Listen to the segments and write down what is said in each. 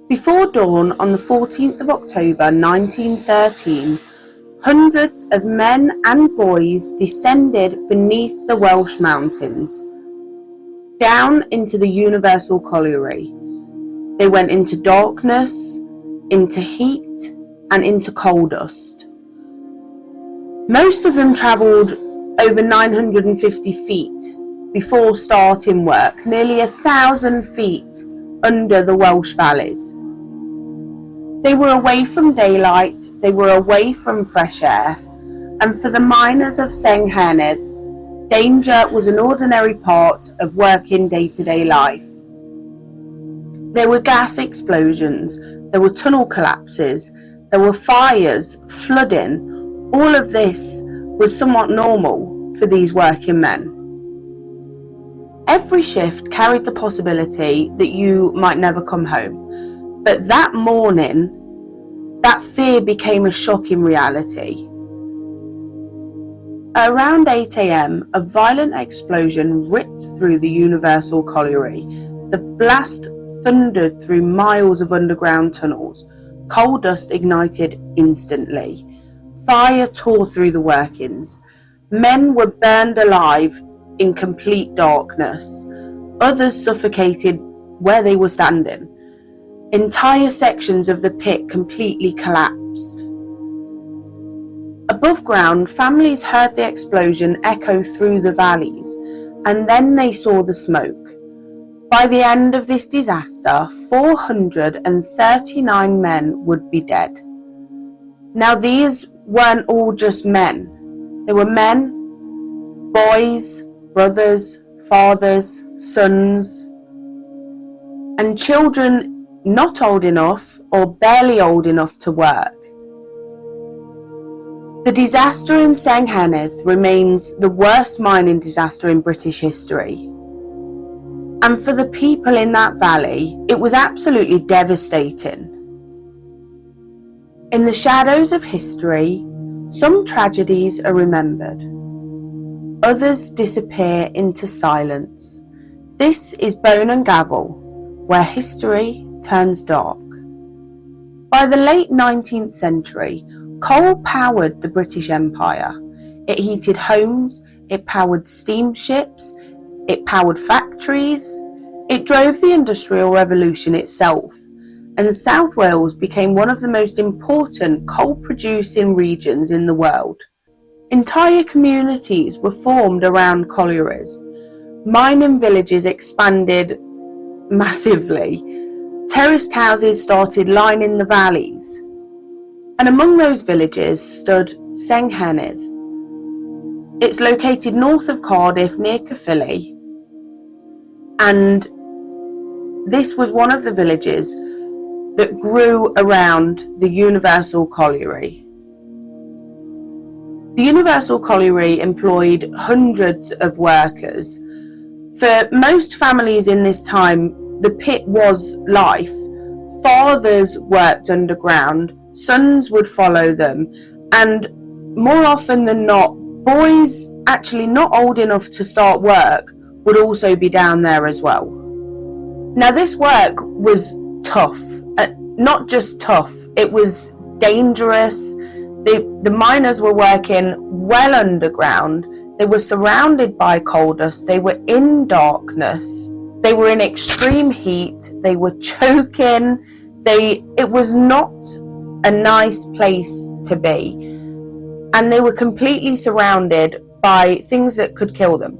Before dawn on the 14th of October 1913, hundreds of men and boys descended beneath the Welsh mountains, down into the Universal Colliery. They went into darkness, into heat, and into coal dust. Most of them travelled over 950 feet before starting work, nearly 1,000 feet under the Welsh valleys. They were away from daylight, they were away from fresh air, and for the miners of Senghenydd, danger was an ordinary part of working day-to-day life. There were gas explosions, there were tunnel collapses, there were fires, flooding. All of this was somewhat normal for these working men. Every shift carried the possibility that you might never come home, but that morning, that fear became a shocking reality. At around 8 a.m, a violent explosion ripped through the Universal Colliery. The blast thundered through miles of underground tunnels. Coal dust ignited instantly. Fire tore through the workings. Men were burned alive in complete darkness. Others suffocated where they were standing. Entire sections of the pit completely collapsed. Above ground, families heard the explosion echo through the valleys, and then they saw the smoke. By the end of this disaster, 439 men would be dead. Now, these weren't all just men. They were men, boys, brothers, fathers, sons, and children not old enough or barely old enough to work. The disaster in Senghenydd remains the worst mining disaster in British history. And for the people in that valley, it was absolutely devastating. In the shadows of history, some tragedies are remembered. Others disappear into silence. This is Bone Gavel, where history turns dark. By the late 19th century, coal powered the British Empire. It heated homes, it powered steamships, it powered factories, it drove the Industrial Revolution itself, and South Wales became one of the most important coal-producing regions in the world. Entire communities were formed around collieries. Mining villages expanded massively. Terraced houses started lining the valleys. And among those villages stood Senghenydd. It's located north of Cardiff, near Caerphilly, and this was one of the villages that grew around the Universal Colliery. The Universal Colliery employed hundreds of workers. For most families in this time, the pit was life. Fathers worked underground, sons would follow them, and more often than not, boys actually not old enough to start work would also be down there as well. Now, this work was tough, not just tough, it was dangerous. The miners were working well underground. They were surrounded by coal dust. They were in darkness. They were in extreme heat. They were choking. It was not a nice place to be. And they were completely surrounded by things that could kill them.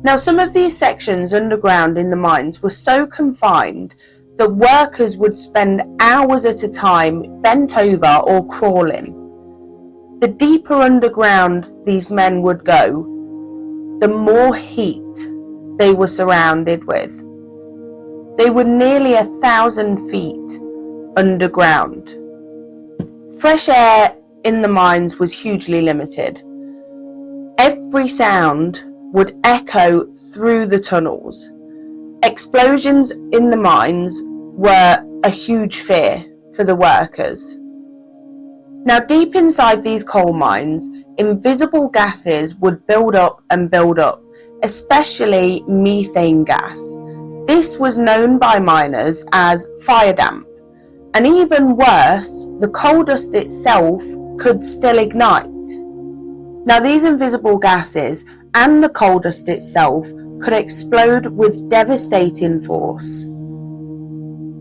Now, some of these sections underground in the mines were so confined that workers would spend hours at a time bent over or crawling. The deeper underground these men would go, the more heat they were surrounded with. They were nearly 1,000 feet underground. Fresh air in the mines was hugely limited. Every sound would echo through the tunnels. Explosions in the mines were a huge fear for the workers. Now, deep inside these coal mines, invisible gases would build up and build up, especially methane gas. This was known by miners as fire damp, and even worse, the coal dust itself could still ignite. Now, these invisible gases and the coal dust itself could explode with devastating force.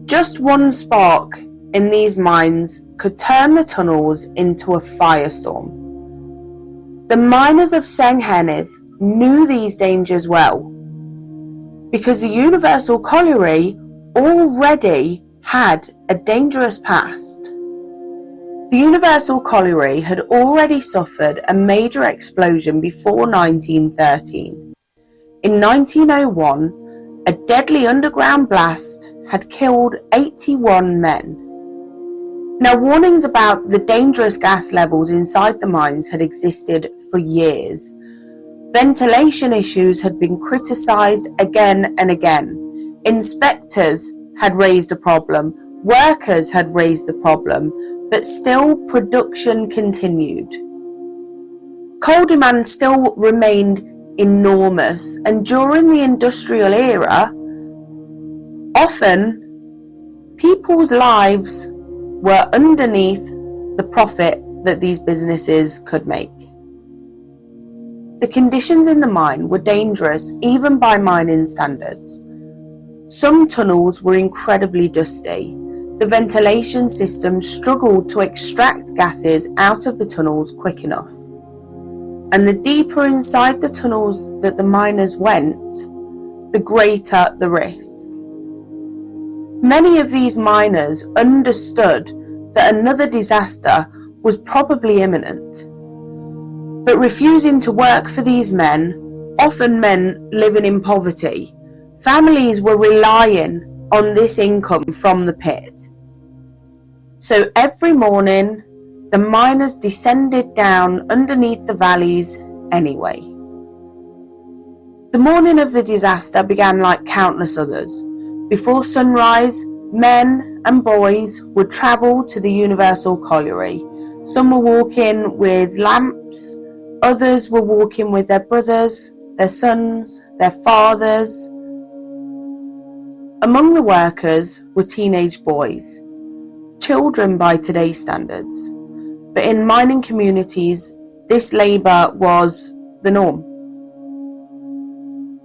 Just one spark in these mines could turn the tunnels into a firestorm. The miners of Senghenydd knew these dangers well, because the Universal Colliery already had a dangerous past. The Universal Colliery had already suffered a major explosion before 1913. In 1901, a deadly underground blast had killed 81 men. Now, warnings about the dangerous gas levels inside the mines had existed for years. Ventilation issues had been criticised again and again. Inspectors had raised a problem, workers had raised the problem, but still production continued. Coal demand still remained enormous, and during the industrial era, often people's lives were underneath the profit that these businesses could make. The conditions in the mine were dangerous even by mining standards. Some tunnels were incredibly dusty. The ventilation system struggled to extract gases out of the tunnels quick enough. And the deeper inside the tunnels that the miners went, the greater the risk. Many of these miners understood that another disaster was probably imminent. But refusing to work for these men often meant living in poverty. Families were relying on this income from the pit. So every morning, the miners descended down underneath the valleys anyway. The morning of the disaster began like countless others. Before sunrise, men and boys would travel to the Universal Colliery. Some were walking with lamps, others were walking with their brothers, their sons, their fathers. Among the workers were teenage boys, children by today's standards. But in mining communities, this labour was the norm.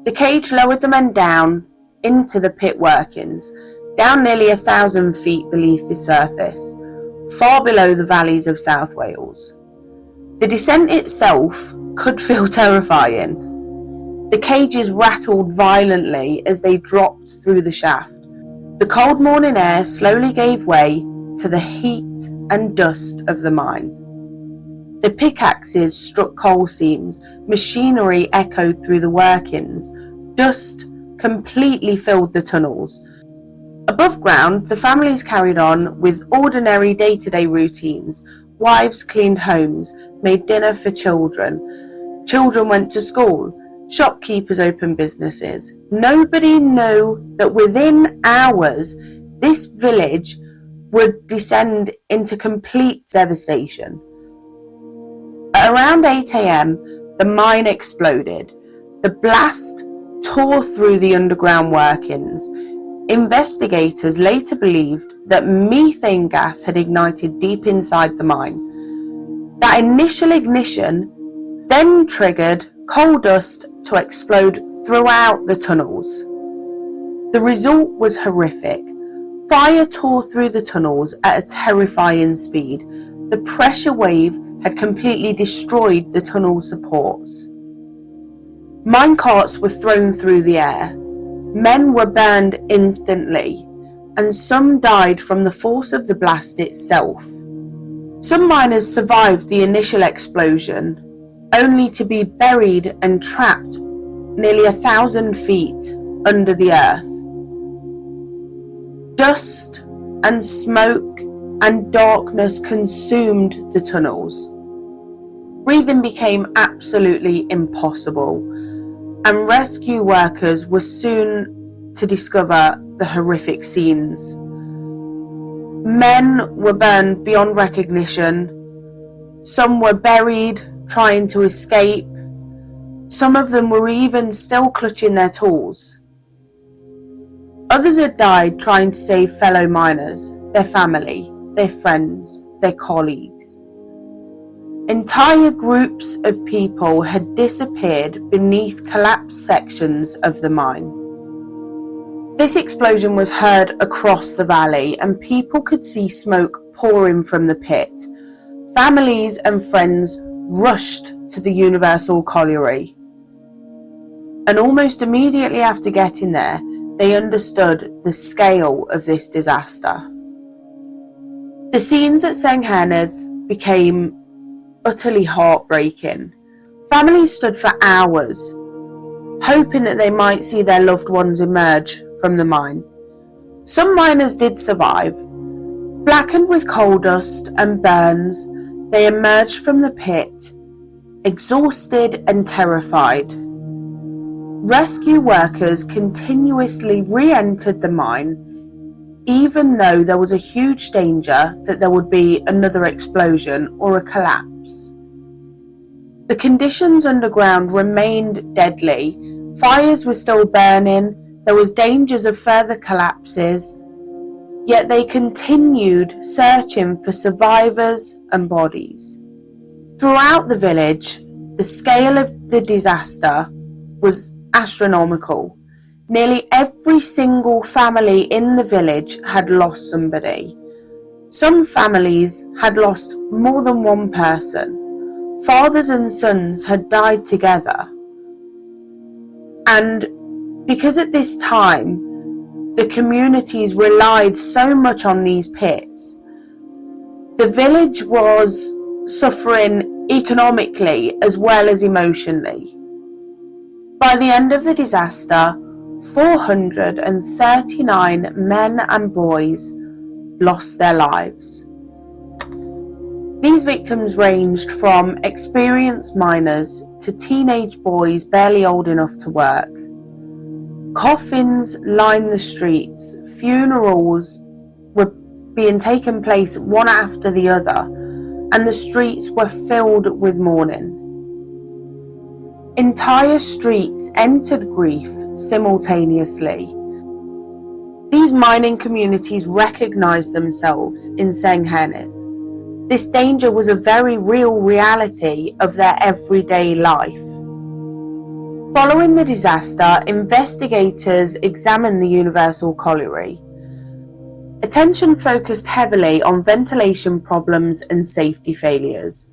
The cage lowered the men down into the pit workings, down nearly 1,000 feet beneath the surface, far below the valleys of South Wales. The descent itself could feel terrifying. The cages rattled violently as they dropped through the shaft. The cold morning air slowly gave way to the heat and dust of the mine. The pickaxes struck coal seams, machinery echoed through the workings, dust completely filled the tunnels. Above ground, the families carried on with ordinary day-to-day routines. Wives cleaned homes, made dinner for children. Children went to school. Shopkeepers opened businesses. Nobody knew that within hours, this village would descend into complete devastation. At around 8 a.m, the mine exploded. The blast tore through the underground workings. Investigators later believed that methane gas had ignited deep inside the mine. That initial ignition then triggered coal dust to explode throughout the tunnels. The result was horrific. Fire tore through the tunnels at a terrifying speed. The pressure wave had completely destroyed the tunnel supports. Minecarts were thrown through the air. Men were burned instantly, and some died from the force of the blast itself. Some miners survived the initial explosion, only to be buried and trapped nearly 1,000 feet under the earth. Dust and smoke and darkness consumed the tunnels. Breathing became absolutely impossible, and rescue workers were soon to discover the horrific scenes. Men were burned beyond recognition. Some were buried trying to escape. Some of them were even still clutching their tools. Others had died trying to save fellow miners, their family, their friends, their colleagues. Entire groups of people had disappeared beneath collapsed sections of the mine. This explosion was heard across the valley, and people could see smoke pouring from the pit. Families and friends rushed to the Universal Colliery. And almost immediately after getting there, they understood the scale of this disaster. The scenes at Senghenydd became utterly heartbreaking. Families stood for hours, hoping that they might see their loved ones emerge from the mine. Some miners did survive. Blackened with coal dust and burns, they emerged from the pit, exhausted and terrified. Rescue workers continuously re-entered the mine, even though there was a huge danger that there would be another explosion or a collapse. The conditions underground remained deadly. Fires were still burning, there was dangers of further collapses, yet they continued searching for survivors and bodies. Throughout the village, the scale of the disaster was astronomical. Nearly every single family in the village had lost somebody. Some families had lost more than one person. Fathers and sons had died together. And because at this time, the communities relied so much on these pits, the village was suffering economically as well as emotionally. By the end of the disaster, 439 men and boys lost their lives. These victims ranged from experienced miners to teenage boys barely old enough to work. Coffins lined the streets, funerals were being taken place one after the other, and the streets were filled with mourning. Entire streets entered grief simultaneously. These mining communities recognized themselves in Senghenydd. This danger was a very real reality of their everyday life. Following the disaster, investigators examined the Universal Colliery. Attention focused heavily on ventilation problems and safety failures.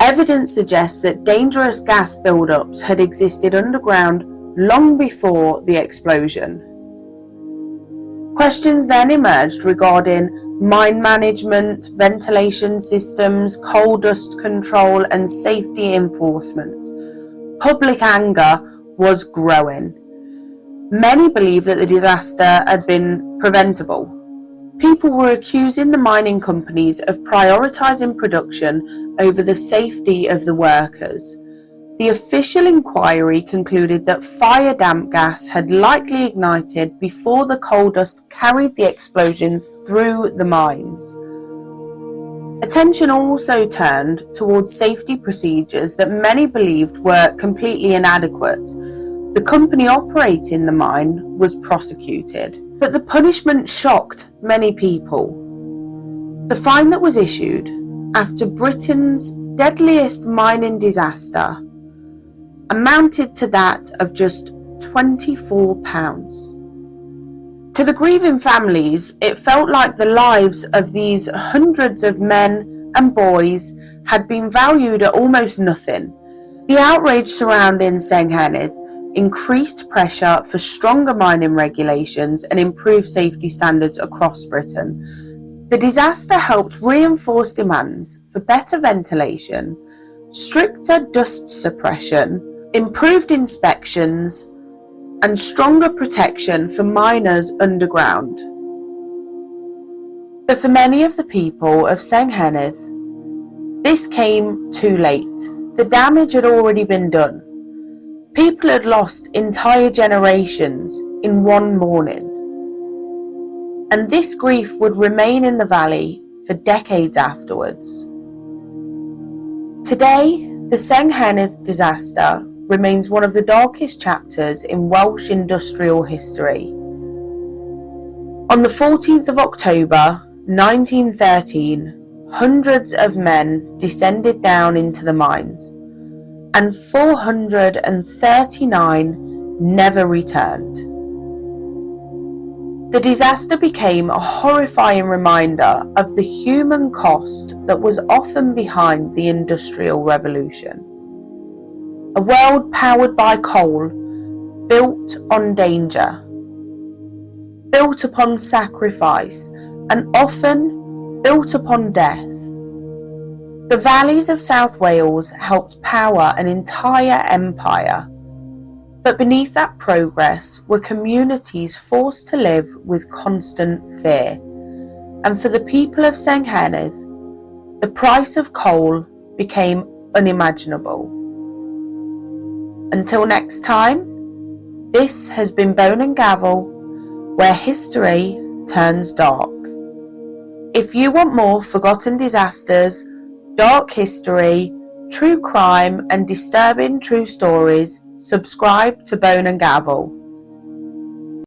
Evidence suggests that dangerous gas buildups had existed underground long before the explosion. Questions then emerged regarding mine management, ventilation systems, coal dust control, and safety enforcement. Public anger was growing. Many believed that the disaster had been preventable. People were accusing the mining companies of prioritizing production over the safety of the workers. The official inquiry concluded that fire damp gas had likely ignited before the coal dust carried the explosion through the mines. Attention also turned towards safety procedures that many believed were completely inadequate. The company operating the mine was prosecuted, but the punishment shocked many people. The fine that was issued after Britain's deadliest mining disaster amounted to that of just £24. To the grieving families, it felt like the lives of these hundreds of men and boys had been valued at almost nothing. The outrage surrounding Senghenydd increased pressure for stronger mining regulations and improved safety standards across Britain. The disaster helped reinforce demands for better ventilation, stricter dust suppression, improved inspections, and stronger protection for miners underground. But for many of the people of Senghenydd, this came too late. The damage had already been done. People had lost entire generations in one morning. And this grief would remain in the valley for decades afterwards. Today, the Senghenydd disaster remains one of the darkest chapters in Welsh industrial history. On the 14th of October 1913, hundreds of men descended down into the mines, and 439 never returned. The disaster became a horrifying reminder of the human cost that was often behind the Industrial Revolution. A world powered by coal, built on danger, built upon sacrifice, and often built upon death. The valleys of South Wales helped power an entire empire, but beneath that progress were communities forced to live with constant fear. And for the people of Senghenydd, the price of coal became unimaginable. Until next time, this has been Bone Gavel, where history turns dark. If you want more forgotten disasters, dark history, true crime, and disturbing true stories, subscribe to Bone Gavel.